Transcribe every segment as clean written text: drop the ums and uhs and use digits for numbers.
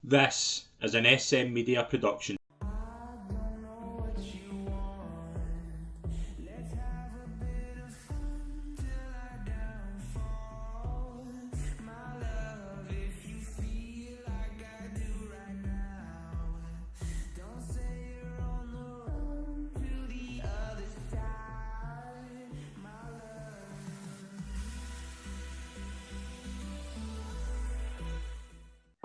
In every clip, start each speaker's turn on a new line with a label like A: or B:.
A: This is an SM Media production.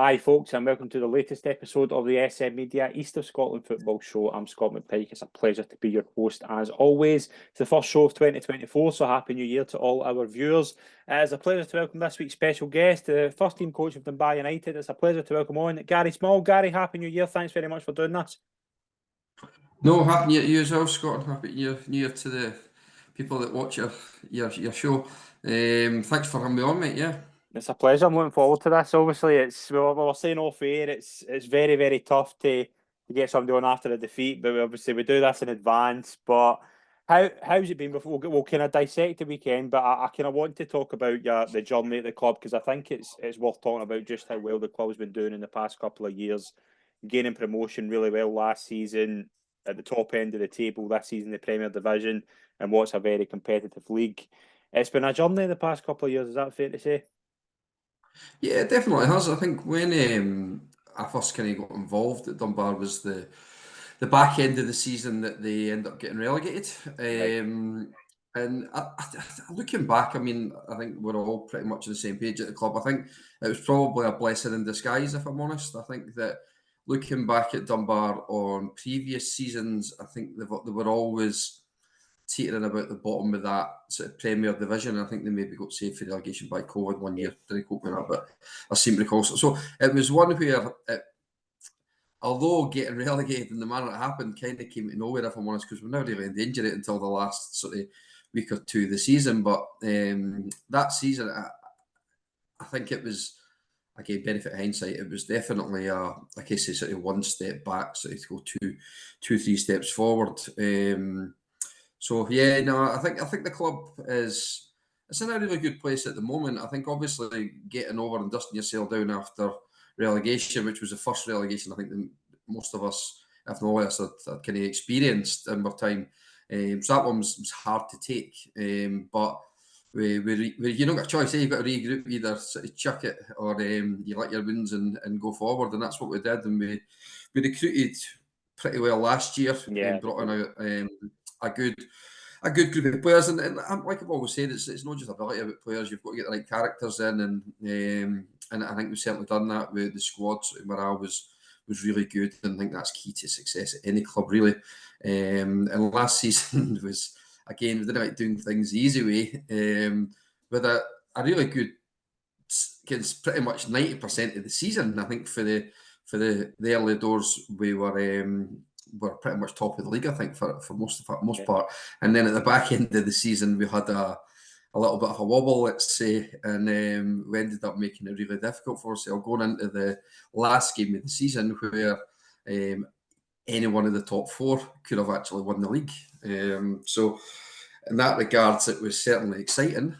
B: Hi, folks, and welcome to the latest episode of the SM Media East of Scotland Football Show. I'm Scott McPike. It's a pleasure to be your host as always. It's the first show of 2024, so Happy New Year to all our viewers. It's a pleasure to welcome this week's special guest, the first team coach of Dunbar United. It's a pleasure to welcome on Gary Small. Gary, Happy New Year. Thanks very much for doing this.
C: No, Happy New Year to you as well, Scott, and Happy New Year to the people that watch your show. Thanks for having me on, mate. Yeah.
B: It's a pleasure. I'm looking forward to this. Obviously, we were saying off air, it's very, very tough to get somebody on after a defeat, but we do this in advance. But how's it been before? We'll kind of dissect the weekend, but I kind of want to talk about the journey at the club, because I think it's worth talking about just how well the club's been doing in the past couple of years, gaining promotion really well last season at the top end of the table, this season the Premier Division, and what's a very competitive league. It's been a journey the past couple of years. Is that fair to say?
C: Yeah, it definitely has. I think when I first kind of got involved at Dunbar was the back end of the season that they end up getting relegated.
B: Right.
C: And looking back, I mean, I think we're all pretty much on the same page at the club. I think it was probably a blessing in disguise, if I'm honest. I think that looking back at Dunbar on previous seasons, I think they were always teetering about the bottom of that sort of Premier Division. I think they maybe got saved for relegation by COVID one year. Didn't cope with that, but I seem to recall. So it was one where, although getting relegated in the manner it happened, kind of came to nowhere, if I'm honest, because we're never really endangered it until the last sort of week or two of the season. But that season, I think it was, again, benefit of hindsight, it was definitely like I say, sort of one step back, sort of to go three steps forward. So yeah, no, I think the club it's in a really good place at the moment. I think obviously getting over and dusting yourself down after relegation, which was the first relegation I think that most of us, if not all of us, had kind of experienced in our time. So that one was hard to take. But you don't got a choice. You've got to regroup, either sort of chuck it or you let your wins and go forward. And that's what we did. And we recruited pretty well last year and
B: Yeah.
C: brought in a good group of players, and like I've always said, it's not just ability about players. You've got to get the right characters in, and I think we've certainly done that with the squad. So morale was really good, and I think that's key to success at any club, really. And last season was, again, we didn't like doing things the easy way, with a really good, against pretty much 90% of the season. I think for the early doors we were pretty much top of the league, I think, for most part. And then at the back end of the season, we had a little bit of a wobble, let's say, and we ended up making it really difficult for ourselves going into the last game of the season, where any one of the top four could have actually won the league. So in that regards, it was certainly exciting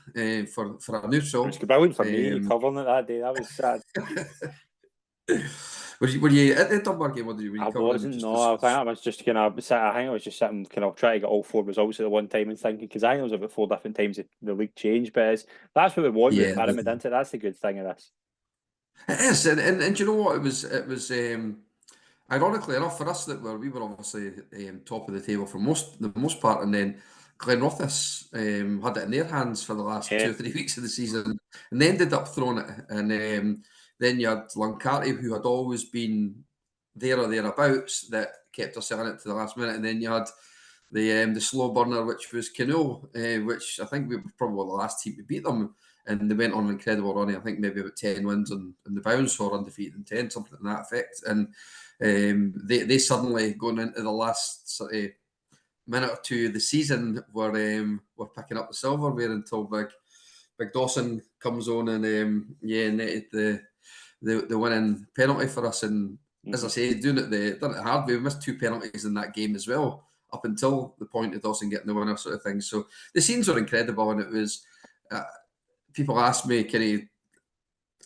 C: for a neutral.
B: It was brilliant for me covering it that day. That was sad.
C: Were you at the Dunbar game? Or were you
B: I
C: covering
B: wasn't.
C: just
B: No, I think I was just kind of. I think I was just sitting, kind of trying to get all four results at the one time and thinking, because I think it was about 4 different times the league changed. But that's what we want with pyramid, isn't it? That's the good thing of this.
C: It is, and do you know what? It was ironically enough for us that we were obviously top of the table for the most part, and then Glenrothes had it in their hands for the last 2 or 3 weeks of the season, and they ended up throwing it. And then you had Lancarty, who had always been there or thereabouts, that kept us selling it to the last minute, and then you had the slow burner, which was Canoe, which I think we were probably the last team to beat them. And they went on an incredible run. I think maybe about 10 wins on the bounce, or undefeated in 10, something to that effect. And they suddenly, going into the last sort of minute or two of the season, were picking up the silverware until Big Dawson comes on and netted the winning penalty for us. And as I say, done it hard. We missed 2 penalties in that game as well, up until the point of Dawson getting the winner, sort of thing. So the scenes were incredible, and it was. People ask me,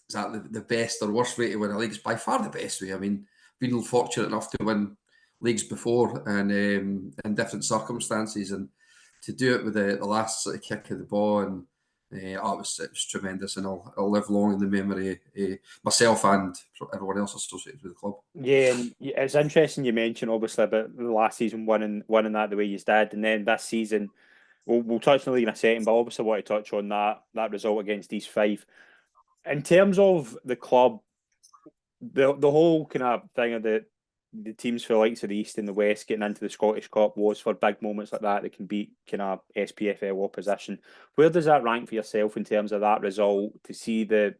C: is that the best or worst way to win a league? It's by far the best way. I mean, been fortunate enough to win leagues before and in different circumstances, and to do it with the last sort of kick of the ball, and it was tremendous, and I'll live long in the memory of myself and everyone else associated with the club.
B: Yeah, and it's interesting you mentioned obviously about the last season winning that the way you did, and then this season we'll touch on the league in a second, but I obviously want to touch on that result against East Fife. In terms of the club, the whole kind of thing of the teams for likes of the East and the West getting into the Scottish Cup was for big moments like that can beat kind of SPFL opposition. Where does that rank for yourself in terms of that result, to see the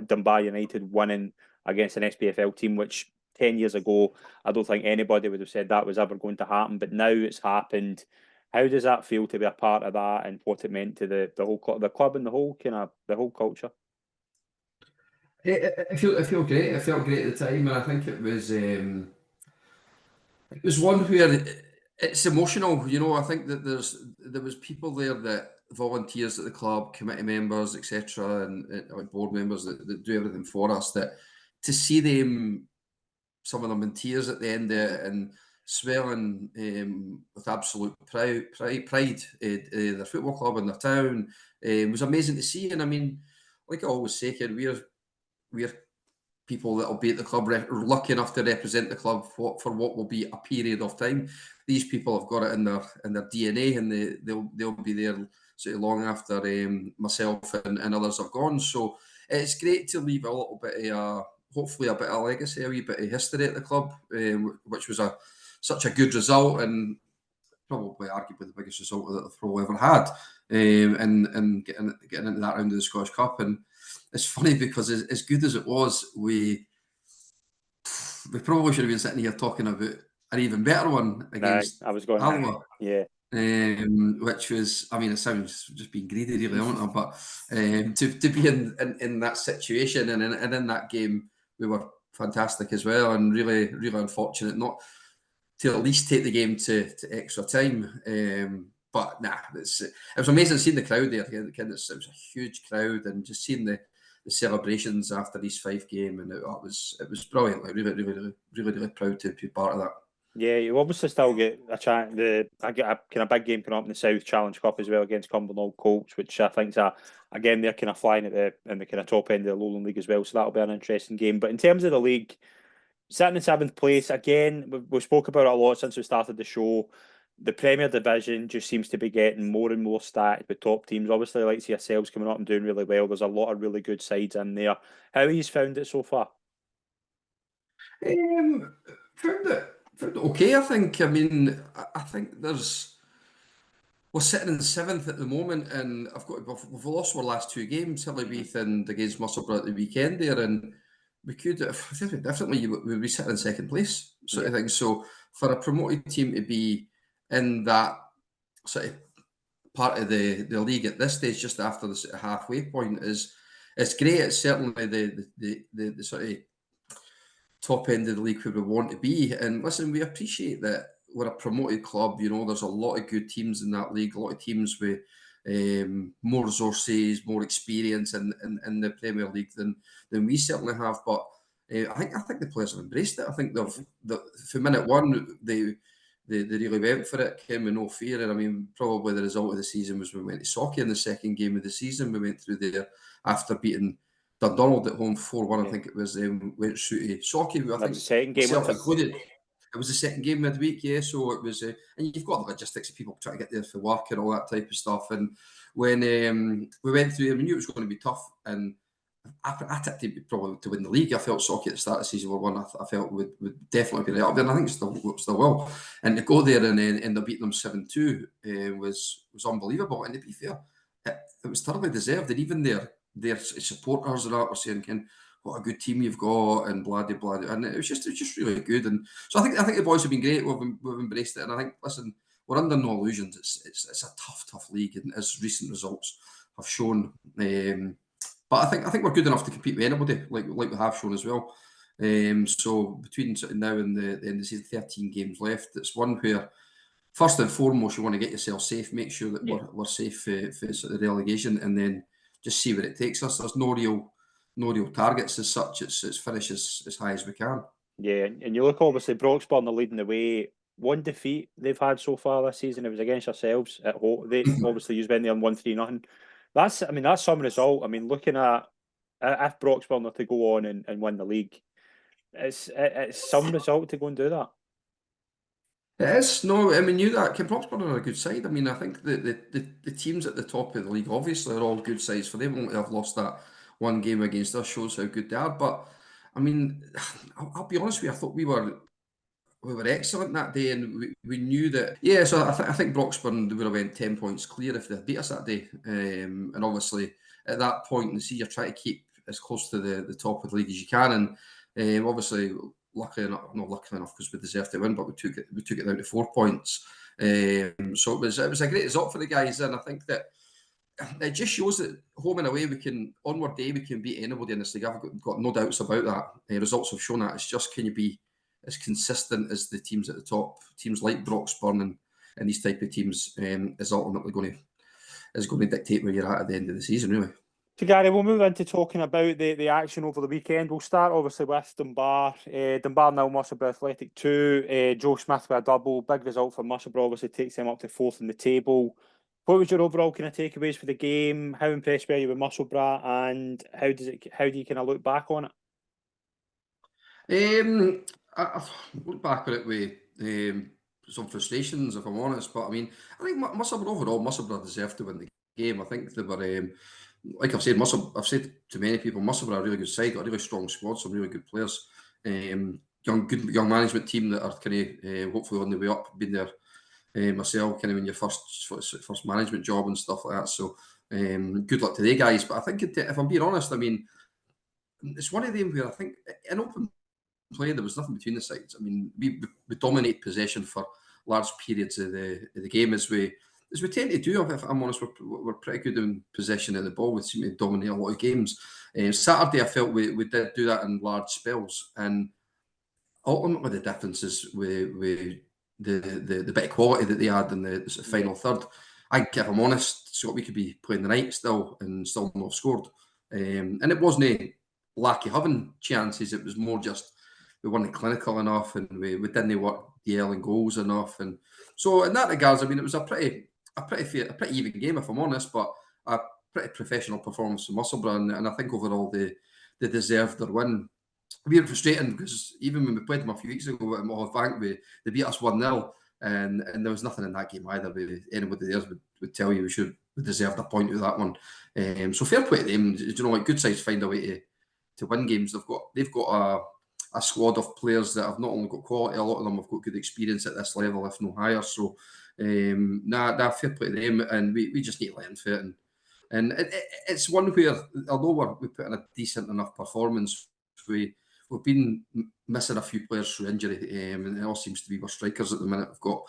B: Dunbar United winning against an SPFL team, which 10 years ago I don't think anybody would have said that was ever going to happen, but now it's happened. How does that feel to be a part of that, and what it meant to the whole the club and the whole culture?
C: I feel great. I felt great at the time, and I think it was one where it's emotional. You know, I think that there was people there, that volunteers at the club, committee members, etc., and like board members that do everything for us. That to see them, some of them in tears at the end of it, and swelling with absolute pride their football club and their town, was amazing to see. And I mean, like I always say, kid, we're people that will be at the club lucky enough to represent the club for what will be a period of time. These people have got it in their DNA, and they'll be there sort of long after myself and others have gone. So it's great to leave a little bit of hopefully a bit of legacy, a wee bit of history at the club, which was such a good result, and probably arguably the biggest result that they've probably ever had, and getting into that round of the Scottish Cup. And it's funny because as good as it was, we probably should have been sitting here talking about an even better one against
B: I was going
C: Alloa.
B: Yeah.
C: Which was, I mean, it sounds just being greedy, really, I don't know, but to be in that situation and in that game, we were fantastic as well, and really, really unfortunate not to at least take the game to extra time. But nah, it was amazing seeing the crowd there. It was a huge crowd, and just seeing the celebrations after East Fife game, and it was brilliant. Like really proud to be part of that.
B: Yeah, you obviously still get a chance. I get a kind of big game coming up in the South Challenge Cup as well against Cumbernauld Colts, which I think again they're kind of flying at the kind of top end of the Lowland League as well. So that'll be an interesting game. But in terms of the league, sitting in seventh place again, we spoke about it a lot since we started the show. The Premier Division just seems to be getting more and more stacked with top teams. Obviously, like yourselves coming up and doing really well. There's a lot of really good sides in there. How have you found it so far?
C: Found it okay. I think. I mean, I think we're sitting in seventh at the moment, and we've lost our last two games, Hillybeath and against Musselburgh at the weekend there, and we could, if we did it differently, we'd be sitting in second place, sort of thing. So for a promoted team to be in that sort of part of the league at this stage, just after the sort of halfway point, it's great. It's certainly the sort of top end of the league where we want to be. And listen, we appreciate that we're a promoted club. You know, there's a lot of good teams in that league, a lot of teams with more resources, more experience in the Premier League than we certainly have. But I think the players have embraced it. I think from minute one they really went for it, came with no fear. And I mean, probably the result of the season was we went to Socky in the second game of the season. We went through there after beating Dundonald at home 4-1, I think it was, went through to Socky. I think
B: The second game,
C: myself included. It was the second game midweek, yeah. So it was, and you've got the logistics of people trying to get there for work and all that type of stuff. And when we went through, we knew it was going to be tough. And I tipped it probably to win the league. I felt Socky at the start of the season were one I felt would definitely be right up there, and I think still will. And to go there and then end up beating them 7-2 was unbelievable. And to be fair, it was thoroughly deserved. And even their supporters and that were saying, "Ken, what a good team you've got," and blah blah. And it was just really good. And so I think the boys have been great. We've embraced it, and I think, listen, we're under no illusions. It's a tough league, and as recent results have shown. But I think we're good enough to compete with anybody, like we have shown as well. So between sort of now and the end of the season, 13 games left. It's one where, first and foremost, you want to get yourself safe, make sure that we're safe for sort of relegation, and then just see where it takes us. There's no no real targets as such. It's finish as high as we can.
B: Yeah, and you look, obviously Broxburn are leading the way. One defeat they've had so far this season. It was against yourselves at home. They obviously you went there and won 3-0. That's some result. I mean, looking at if Broxburn are to go on and win the league, it's some result to go and do that.
C: It is. No, I mean, you that Broxburn are a good side. I mean, I think the teams at the top of the league obviously are all good sides. For them only to have lost that one game against us shows how good they are. But I mean, I'll be honest with you, I thought we were excellent that day, and we knew that. Yeah, so I think Broxburn would have went 10 points clear if they had beat us that day. And obviously at that point, and see, you're trying to keep as close to the top of the league as you can, and obviously. Luckily enough, not luckily enough because we deserved to win, but we took it down to 4 points. So it was a great result for the guys, and I think that it just shows that home and away onward day we can beat anybody in this league. I've got no doubts about that. Results have shown that. It's just, can you be as consistent as the teams at the top, teams like Broxburn and these type of teams, is ultimately going to dictate where you're at the end of the season, really.
B: So Gary, we'll move into talking about the action over the weekend. We'll start obviously with Dunbar. Dunbar 0, Musselburgh Athletic 2. Joe Smith with a double. Big result for Musselburgh, obviously takes them up to 4th in the table. What was your overall kind of takeaways for the game? How impressed were you with Musselburgh, and how do you kind of look back on
C: it? I look back on it with some frustrations, if I'm honest. But I mean, I think Musselburgh deserved to win the game. I think they were, like I've said to many people, Musselburgh are a really good side, got a really strong squad, some really good players. Young management team that are kind of hopefully on the way up. Been there myself, kind of in your first management job and stuff like that. So good luck to the guys. But I think if I'm being honest, I mean, it's one of them where I think in open play there was nothing between the sides. I mean, we dominate possession for large periods of the game as we tend to do. If I'm honest, we're pretty good in possession of the ball. We seem to dominate a lot of games. Saturday, I felt we did do that in large spells, and ultimately the difference is with the bit of quality that they had in the sort of final third. I think, if I'm honest, Scott, we could be playing the night still and still not scored. And it wasn't lack of having chances. It was more just we weren't clinical enough, and we didn't work the early goals enough. And so in that regards, I mean, it was a pretty even game, if I'm honest, but a pretty professional performance from Musselburgh, and I think overall they deserved their win. We're frustrating because even when we played them a few weeks ago at Mohawk Bank, they beat us 1-0, and there was nothing in that game either. Anybody there would tell you we deserved a point with that one. So fair play to them. Do you know what? Good sides find a way to win games. They've got a squad of players that have not only got quality, a lot of them have got good experience at this level, if no higher. So fair play to them, and we just need to learn for it. And it's one where, although we put in a decent enough performance, we've been missing a few players through injury, and it all seems to be our strikers at the minute. We've got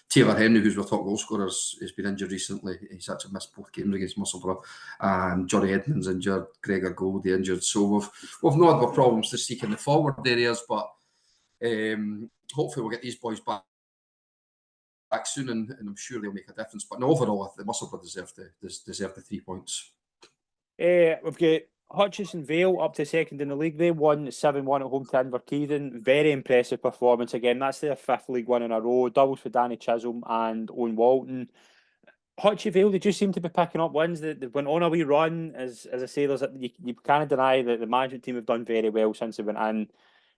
C: Taylor Henry, who's our top goal scorer, has been injured recently. He's actually missed both games against Musselburgh, and Johnny Edmonds injured, Gregor Goldie injured. So we've not had our problems to seek in the forward areas, but hopefully we'll get these boys back soon, and I'm sure they'll make a difference. But no, overall, the Musselburgh deserve the 3 points.
B: We've got Hutchison Vale up to 2nd in the league. They won 7-1 at home to Inverkeithing. Very impressive performance again. That's their 5th League One in a row. Doubles for Danny Chisholm and Owen Walton. Hutchie Vale, they just seem to be picking up wins. They went on a wee run. As I say, you can't deny that the management team have done very well since they went in.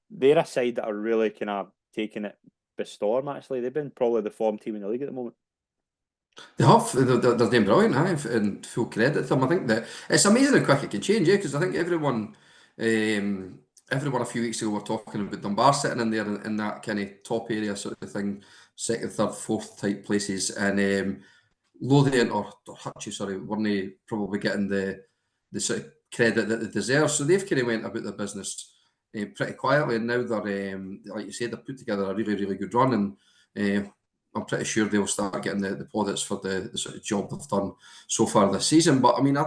B: They're a side that are really kind of taking it by storm, actually. They've been probably the form team in the league at the moment.
C: They have. They're doing brilliant, and full credit to them. I think that it's amazing how quick it can change, because I think everyone a few weeks ago were talking about Dunbar sitting in there in that kind of top area sort of thing, 2nd, 3rd, 4th type places, and Lothian or Hutchie, sorry, weren't probably getting the sort of credit that they deserve. So they've kind of went about their business pretty quietly, and now they're, like you said, they've put together a really, really good run, and I'm pretty sure they'll start getting the plaudits for the sort of job they've done so far this season. But I mean,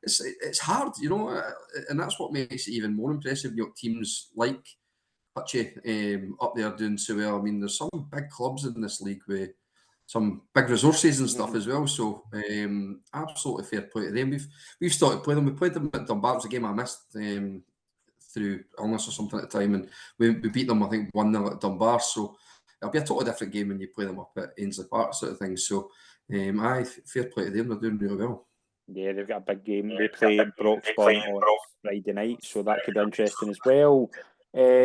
C: it's hard, and that's what makes it even more impressive. You know, teams like Hutchie up there doing so well. I mean, there's some big clubs in this league with some big resources and stuff as well. So absolutely fair play to them. We've started playing them. We played them at Dunbar. It was a game I missed through illness or something at the time, and we beat them, I think, 1-0 at Dunbar. So it'll be a totally different game when you play them up at Ainsley Park, sort of thing. So fair play to them. They're doing really well.
B: Yeah, they've got a big game. They play Broxburn on Friday night, so that could be interesting as well.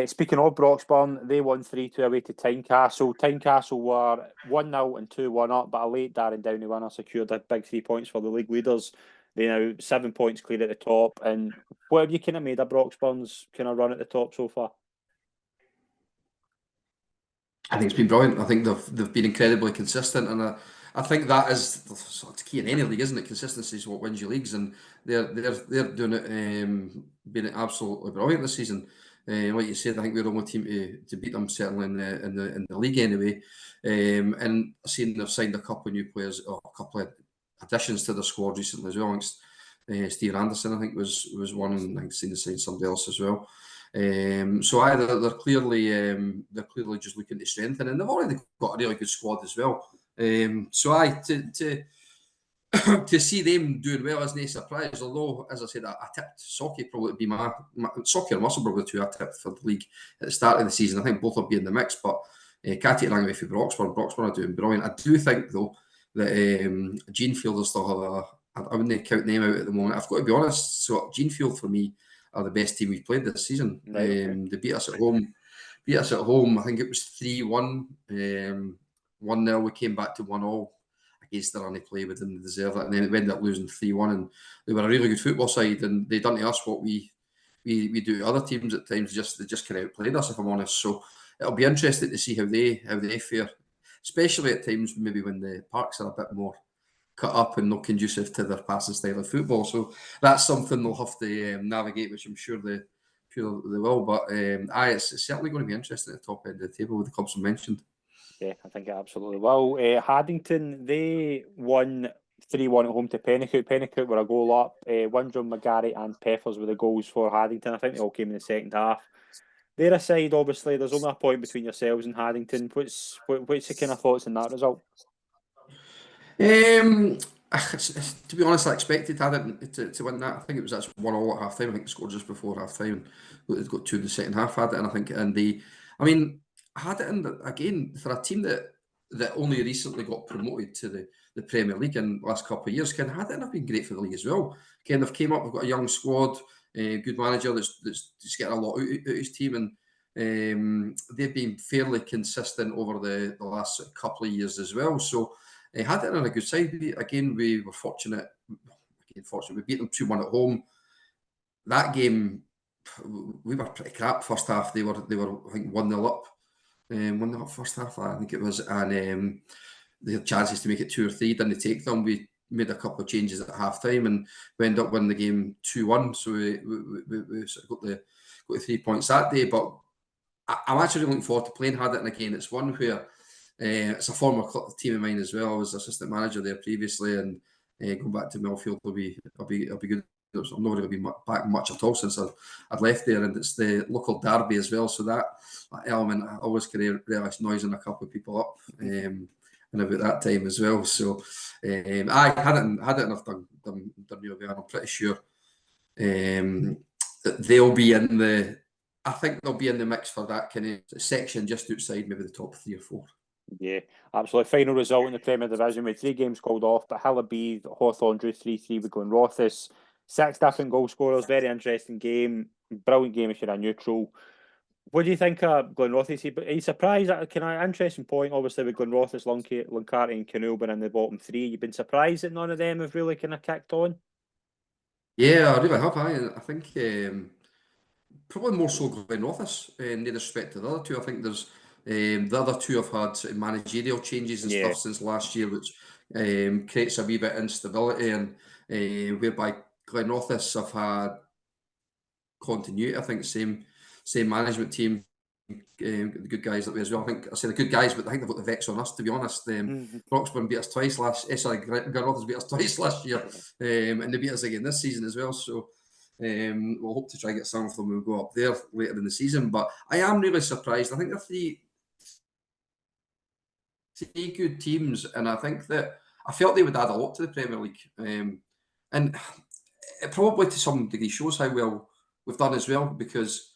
B: Speaking of Broxburn, they won 3-2 away to Tynecastle. Tynecastle were 1-0 and 2-1 up, but a late Darren Downey winner secured a big 3 points for the league leaders. They now 7 points clear at the top. And what have you kind of made of Broxburn's kind of run at the top so far?
C: I think it's been brilliant. I think they've been incredibly consistent, and I think that is sort of key in any league, isn't it? Consistency is what wins you leagues, and they're doing it, being absolutely brilliant this season. Like you said, I think we're the only team to beat them, certainly in the league anyway. And I've seen they've signed a couple of new players, or a couple of additions to the squad recently as well. I think Steve Anderson, I think, was one, and I think seen they signed somebody else as well. So they're clearly just looking to strengthen, and they've already got a really good squad as well. So to see them doing well is no surprise. Although, as I said, I tipped Socky probably to be my Socky and Russell probably two I tipped for the league at the start of the season. I think both will be in the mix, but can't take it away from Broxburn. Broxburn are doing brilliant. I do think though that Genefield will still have I wouldn't count them out at the moment. I've got to be honest. So Genefield for me are the best team we've played this season.
B: Right.
C: They beat us at home. I think it was 3-1. 1-0. We came back to 1-1 against their only play within the deserve it, and then it ended up losing 3-1. And they were a really good football side, and they done to us what we do to other teams at times. They just kind of outplayed us, if I'm honest. So it'll be interesting to see how they fare, especially at times maybe when the parks are a bit more cut up and not conducive to their passing style of football. So that's something they'll have to navigate, which I'm sure they will. But it's certainly going to be interesting at the top end of the table with the clubs I mentioned.
B: Yeah, I think it absolutely will. Haddington, they won 3-1 at home to Pennicote. Pennicote were a goal up. Windrum, McGarry and Peppers were the goals for Haddington. I think they all came in the second half. They're aside, obviously, there's only a point between yourselves and Haddington. What's the kind of thoughts on that result?
C: To be honest, I expected Haddington to win that. I think it was 1-1 at half time. I think they scored just before half time. They've got 2 in the second half, Haddington. Haddington, again, for a team that only recently got promoted to the Premier League in the last couple of years, Haddington have been great for the league as well. They've came up, they've got a young squad, good manager that's just getting a lot out of his team, and they've been fairly consistent over the last couple of years as well. So Haddington on a good side. Again, we were fortunate. We beat them 2-1 at home. That game, we were pretty crap first half. They were I think 1-0 up. 1-0 up first half, I think it was, and they had chances to make it 2 or 3. Didn't take them. We made a couple of changes at half time, and we ended up winning the game 2-1. So we sort of got the 3 points that day. But I'm actually looking forward to playing Haddington again. It's one where it's a former team of mine as well. I was assistant manager there previously, and going back to Millfield will be good. I'm not really been back much at all since I'd left there, and it's the local derby as well. So that element, I always can realise noising a couple of people up, and about that time as well. So I hadn't have done really well. I'm pretty sure that they'll be in the. I think they'll be in the mix for that kind of section just outside maybe the top 3 or 4.
B: Yeah, absolutely. Final result in the Premier Division with 3 games called off, but Hillabeath, Hawthorn drew 3-3 with Glenrothes. 6 different goal scorers, very interesting game. Brilliant game if you're a neutral. What do you think of Glenrothes? Are you surprised? Interesting point, obviously, with Glenrothes, Luncarty and Canulban in the bottom 3. You've been surprised that none of them have really kind of kicked on?
C: Yeah, I really have. I think probably more so Glenrothes in respect to the other two. I think there's the other two have had sort of managerial changes and stuff since last year, which creates a wee bit of instability, and whereby Glenrothes have had continuity. I think same management team, the good guys that way as well. I think I say the good guys, but I think they've got the vex on us, to be honest. Broxburn beat us twice Glenrothes beat us twice last year, and they beat us again this season as well. So we'll hope to try and get some of them when we go up there later in the season. But I am really surprised. I think the three good teams, and I think that I felt they would add a lot to the Premier League. And it probably to some degree shows how well we've done as well, because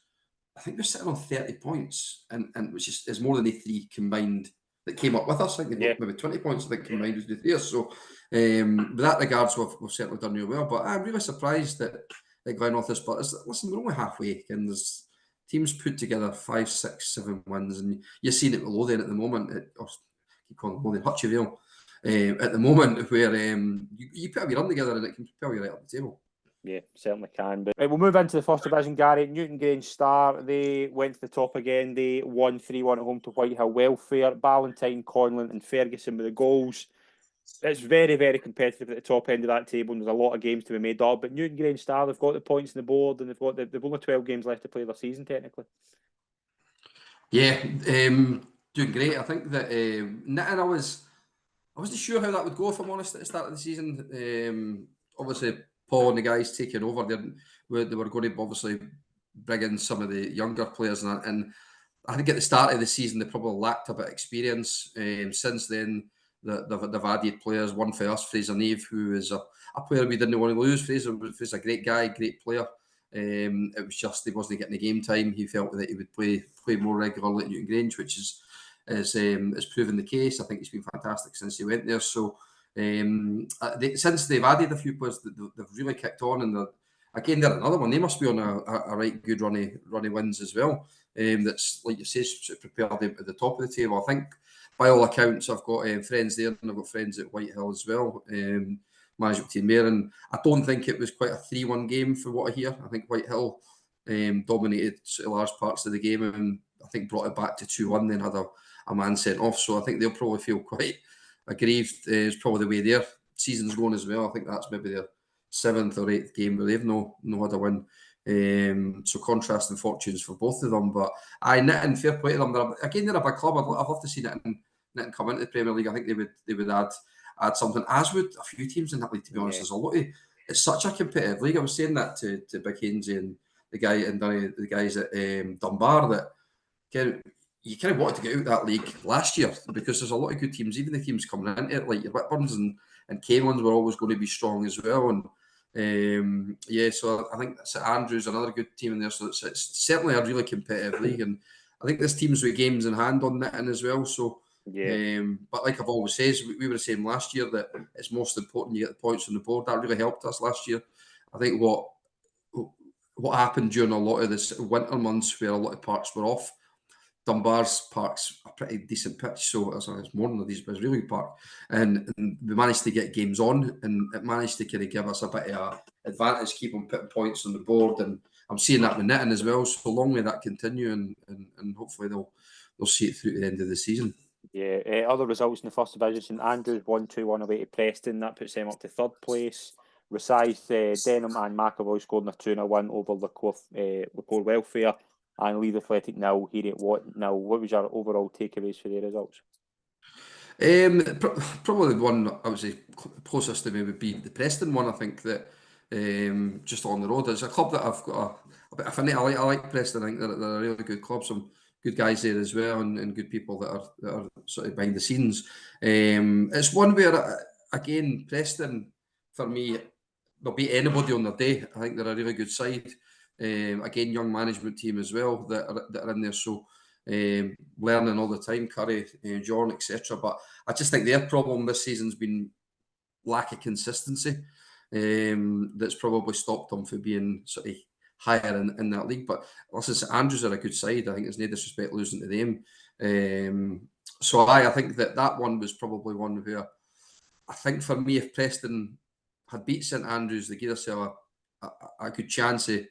C: I think we're sitting on 30 points, and which is more than the three combined that came up with us. I think they've got maybe 20 points, I think, combined with the three. So, with that regards, we've certainly done really well. But I'm really surprised that Glenn this. But listen, we're only halfway, and there's teams put together 5, 6, 7 wins, and you're seeing it below then at the moment. Or keep calling it below then, Hutchie at the moment, where you put a wee run together and it can propel you right up the table.
B: Yeah, certainly can. But right, we'll move into the first division, Gary. Newton Grange Star, they went to the top again. They won 3-1 at home to Whitehill Welfare. Ballantyne, Conlon and Ferguson with the goals. It's very, very competitive at the top end of that table, and there's a lot of games to be made up. But Newton Grange Star, they've got the points on the board, and they've only 12 games left to play their season, technically.
C: Yeah, doing great. I think that and I wasn't sure how that would go, if I'm honest, at the start of the season. Obviously, Paul and the guys taking over, they were going to obviously bring in some of the younger players, and I think at the start of the season they probably lacked a bit of experience. Since then, they've added players. One for us, Fraser Neve, who is a player we didn't want to lose. Fraser's a great guy, great player. It was just he wasn't getting the game time. He felt that he would play more regularly at Newton Grange, which is proven the case. I think he's been fantastic since he went there. So since they've added a few players, they've really kicked on, and they're another one. They must be on a right good runny wins as well. That's, like you say, prepared them at the top of the table. I think by all accounts, I've got friends there, and I've got friends at Whitehill as well. Management team there, and I don't think it was quite a 3-1 game for what I hear. I think Whitehill dominated large parts of the game, and I think brought it back to 2-1, then had a man sent off. So I think they'll probably feel quite aggrieved. It's probably the way their season's going as well. I think that's maybe their 7th or 8th game where they've no had a win. So contrasting fortunes for both of them. But Nitton, fair play to them. They're a big club. I'd love to see Nitton come into the Premier League. I think they would add something, as would a few teams in that league, to be honest. There's a lot of, it's such a competitive league. I was saying that to Big Hainsey and the guys at Dunbar, that you kind of wanted to get out of that league last year, because there's a lot of good teams. Even the teams coming into it, like your Whitburns and Camelins, were always going to be strong as well. And so I think St Andrews, another good team in there. So it's certainly a really competitive league, and I think there's teams with games in hand on Nitton as well. So but like I've always said, we were saying last year that it's most important you get the points on the board. That really helped us last year. I think what happened during a lot of this winter months, where a lot of parks were off, Dunbar's park's a pretty decent pitch, so it's more than these, but it's a really good park. And we managed to get games on, and it managed to kind of give us a bit of advantage, keep on putting points on the board. And I'm seeing that with Nitton as well. So long may that continue, and hopefully they'll see it through to the end of the season.
B: Yeah, other results in the first division: St Andrews 1-2-1 away to Preston. That puts them up to 3rd place. Rosyth, Denham and McAvoy scored a 2-0 win over Licor Welfare. And Leeds Athletic 0, Heriot Watt 0. What was your overall takeaways for the results?
C: Probably the one I would say closest to me would be the Preston one. I think that just on the road, it's a club that I've got a bit of affinity. I like Preston. I think they're a really good club. Some good guys there as well, and good people that are sort of behind the scenes. It's one where, again, Preston, for me, they'll beat anybody on their day. I think they're a really good side. Again, young management team as well that are in there. So learning all the time, Curry, John, etc. But I just think their problem this season's been lack of consistency. That's probably stopped them from being sort of higher in that league. But listen, St Andrews are a good side. I think there's no disrespect losing to them. So I think that one was probably one where I think for me, if Preston had beat St Andrews, they gave themselves a good chance of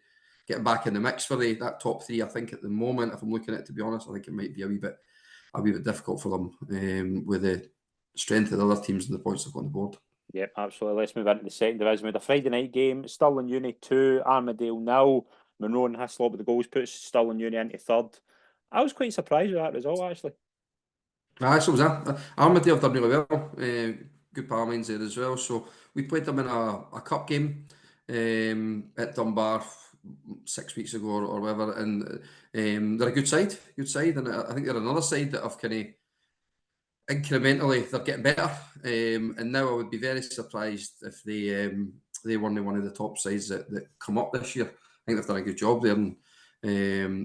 C: getting back in the mix for that top 3. I think at the moment, if I'm looking at it, to be honest, I think it might be a wee bit difficult for them with the strength of the other teams and the points they've got on the board.
B: Yep, absolutely. Let's move into the second division with a Friday night game. Stirling Uni 2, Armadale 0. Monroe and Hislop with the goals puts Stirling Uni into 3rd. I was quite surprised with that result, actually.
C: So was that. Armadale have done really well. Good pal mines there as well. So we played them in a cup game at Dunbar 6 weeks ago or whatever, and they're a good side, and I think they're another side that have kind of incrementally they're getting better, and now I would be very surprised if they weren't one of the top sides that come up this year. I think they've done a good job there, and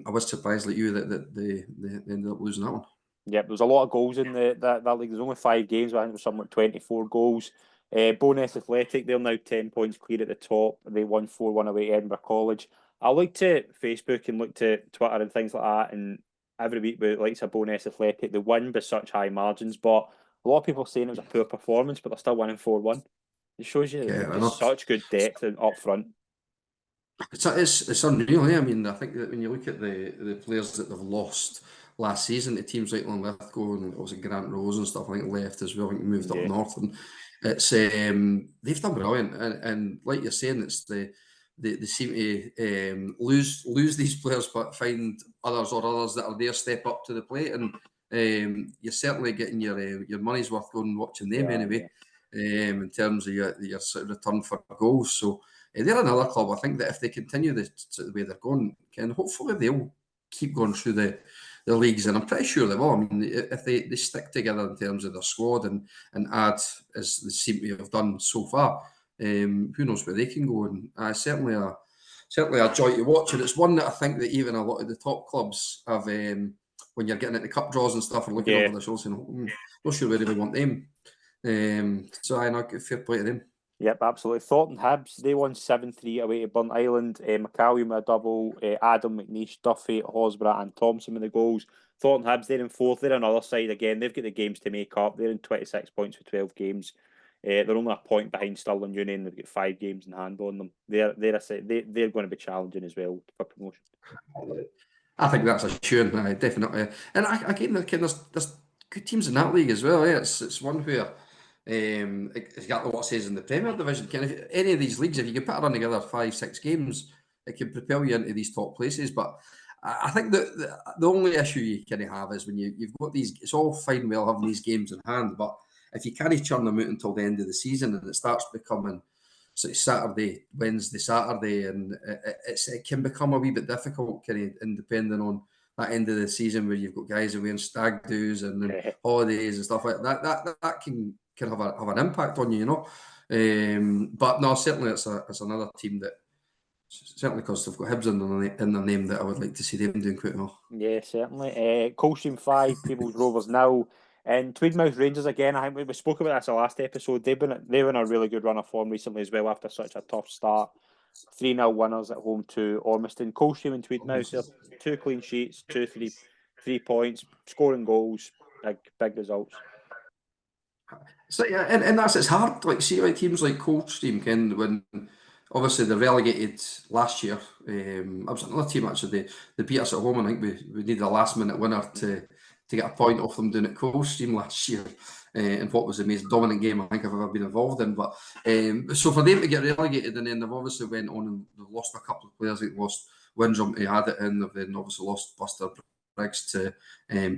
C: I was surprised like you that they ended up losing that one.
B: Yep, there was a lot of goals in that league. There's only 5 games, but I think it was something like 24 goals. Bowness Athletic, they're now 10 points clear at the top. They won 4-1 away at Edinburgh College. I look to Facebook and look to Twitter and things like that, and every week with likes of Bowness Athletic, they win by such high margins, but a lot of people are saying it was a poor performance, but they're still winning 4-1. It shows you
C: Yeah, I
B: just
C: know.
B: such good depth up front.
C: It's unreal. I mean, I think that when you look at the players that they've lost last season to teams like Linlithgow and also Grant Rose and stuff, I think left as well. I think moved up
B: Yeah.
C: north, and it's they've done brilliant. And like you're saying, it's they seem to lose these players, but find others that are there step up to the plate, and you're certainly getting your money's worth going and watching them anyway. In terms of your sort of return for goals, so. They're another club. I think that if they continue the way they're going, hopefully they'll keep going through the leagues, and I'm pretty sure they will. I mean, if they stick together in terms of their squad and add as they seem to have done so far, who knows where they can go? And certainly a joy to watch. And it's one that I think that even a lot of the top clubs have. When you're getting into cup draws and stuff and looking over the shoulder, saying, "Not sure we really want them." So I know, fair play to them.
B: Yep, absolutely. Thornton Hibs, they won 7-3 away to Burnt Island. McCallum with a double, Adam McNeish, Duffy, Hosborough and Thompson with the goals. Thornton Hibs, they're in 4th. They're on the other side again. They've got the games to make up. They're in 26 points for 12 games. They're only a point behind Stirling Union. They've got 5 games in hand on them. They're going to be challenging as well for promotion.
C: I think that's a tune, definitely. And again, there's good teams in that league as well. It's one where exactly what it says in the Premier Division. If any of these leagues, if you can put a run together 5-6 games, it can propel you into these top places. But I think that the only issue you kind of have is when you've got these. It's all fine and well having these games in hand, but if you can't churn them out until the end of the season and it starts becoming sort of Saturday, Wednesday, Saturday, and it can become a wee bit difficult, kind of, depending on that end of the season where you've got guys wearing stag do's and holidays and stuff like that. That can have an impact on you, you know. But no, certainly it's another team that certainly because they've got Hibs in their name that I would like to see them doing quite well.
B: Yeah, certainly. Coldstream 5, Peebles Rovers 0. And Tweedmouth Rangers again. I think we spoke about this in the last episode. They've been in a really good run of form recently as well after such a tough start. 3-0 winners at home to Ormiston. Coldstream and Tweedmouth, they're 2 clean sheets, 3 points, scoring goals, big results.
C: So yeah, and it's hard. Like see, like teams like Coldstream when obviously they relegated last year. I was another team actually. They beat us at home. I think we needed a last minute winner to get a point off them down at Coldstream last year. In what was the most dominant game I think I've ever been involved in. But so for them to get relegated, and then they've obviously went on and they've lost a couple of players. They've lost Windrum to had it in. They've then obviously lost Buster Briggs to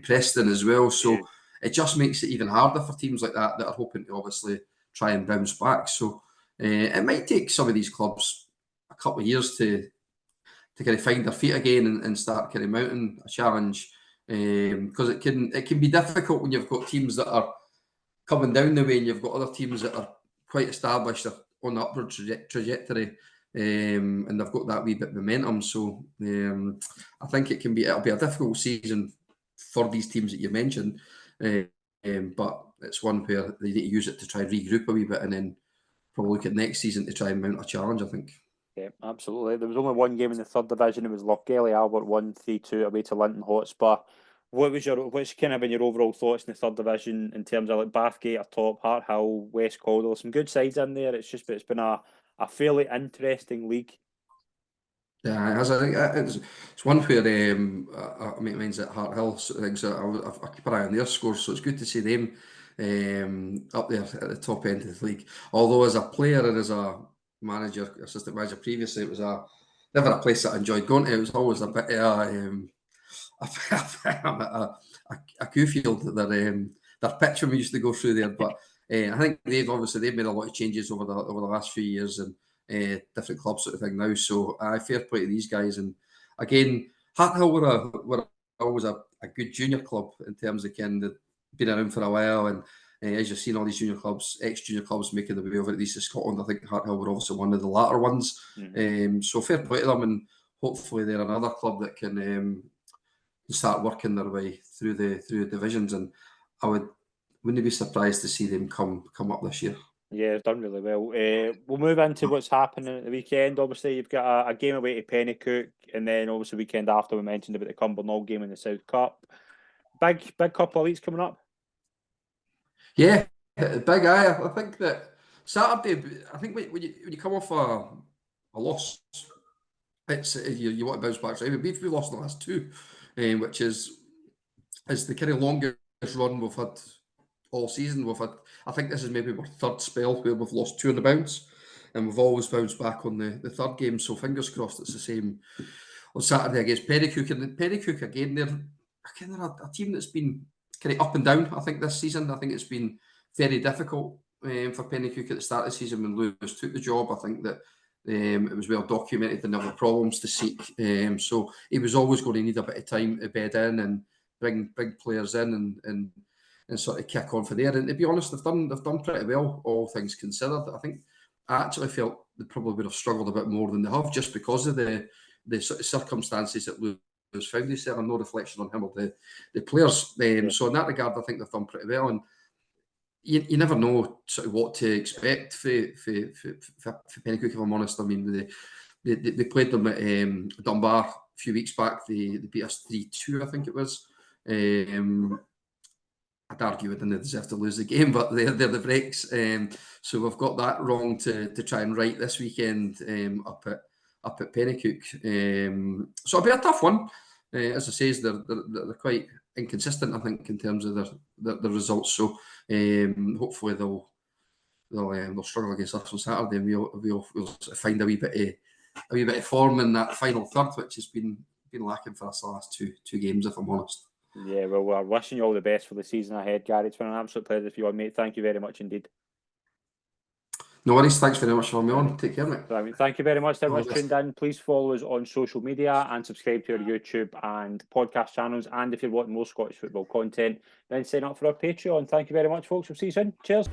C: Preston as well. So it just makes it even harder for teams like that are hoping to obviously try and bounce back. So it might take some of these clubs a couple of years to kind of find their feet again and start kind of mounting a challenge, because it can be difficult when you've got teams that are coming down the way and you've got other teams that are quite established on the upward trajectory, and they've got that wee bit of momentum. So I think it'll be a difficult season for these teams that you mentioned, but it's one where they need to use it to try and regroup a wee bit and then probably look at next season to try and mount a challenge, I think.
B: Yeah, absolutely. There was only one game in the 3rd division. It was Lochgelly Albert 1-3-2 away to Linton Hotspur. What's kind of been your overall thoughts in the 3rd division in terms of like Bathgate, top Hart Hill, West Caldwell? Some good sides in there. It's been a fairly interesting league.
C: Yeah, it has. I think it's one where I mean, mine's at Hart Hill. So I keep an eye on their scores, so it's good to see them up there at the top end of the league. Although as a player and as a manager, assistant manager previously, it was never a place that I enjoyed going to. It was always a bit a Q-field. Their pitch when we used to go through there, but I think they've made a lot of changes over the last few years and different clubs sort of thing now. So fair play to these guys. And again, Hart Hill were always a good junior club in terms of been around for a while, and as you've seen all these junior clubs, ex-junior clubs making the way over at East of Scotland. I think Harthill were obviously one of the latter ones. So fair play to them, and hopefully they're another club that can start working their way through the divisions. And I wouldn't be surprised to see them come up this year.
B: Yeah, it's done really well. We'll move into what's happening at the weekend. Obviously, you've got a game away to Pennycook, and then obviously weekend after we mentioned about the Cumbernauld game in the South Cup. Big couple of weeks coming up.
C: Yeah, big eye. I think that Saturday. I think when you come off a loss, it's you want to bounce back. So we lost the last two, which is the kind of longest run we've had all season. I think this is maybe our third spell where we've lost two on the bounce, and we've always bounced back on the third game. So fingers crossed it's the same on Saturday against Pennycook. And Pennycook again, they're a team that's been kind of up and down. I think this season, I think it's been very difficult for Pennycook at the start of the season when Lewis took the job. I think that it was well documented and there were problems to seek. So he was always going to need a bit of time to bed in and bring players in and sort of kick on for there. And to be honest, they've done pretty well, all things considered. I actually felt they probably would have struggled a bit more than they have, just because of the sort of circumstances that Lewis found himself, and no reflection on him or the players. So in that regard, I think they've done pretty well. And you never know sort of what to expect for Pennycook, if I'm honest. I mean, they played them at Dunbar a few weeks back. They beat us 3-2, I think it was. I'd argue we didn't deserve to lose the game, but they're the breaks. So we've got that wrong to try and right this weekend up at Pennycook. So it'll be a tough one. As I say, they're quite inconsistent, I think, in terms of their results. So hopefully they'll struggle against us on Saturday, and we'll sort of find a wee bit of form in that final third, which has been lacking for us the last two games, if I'm honest.
B: Yeah, well, we're wishing you all the best for the season ahead, Gary. It's been an absolute pleasure for you, mate. Thank you very much indeed.
C: No worries. Thanks very much for having me on. Take care, mate.
B: Thank you very much to everyone tuned in. Please follow us on social media and subscribe to our YouTube and podcast channels. And if you're wanting more Scottish football content, then sign up for our Patreon. Thank you very much, folks. We'll see you soon. Cheers.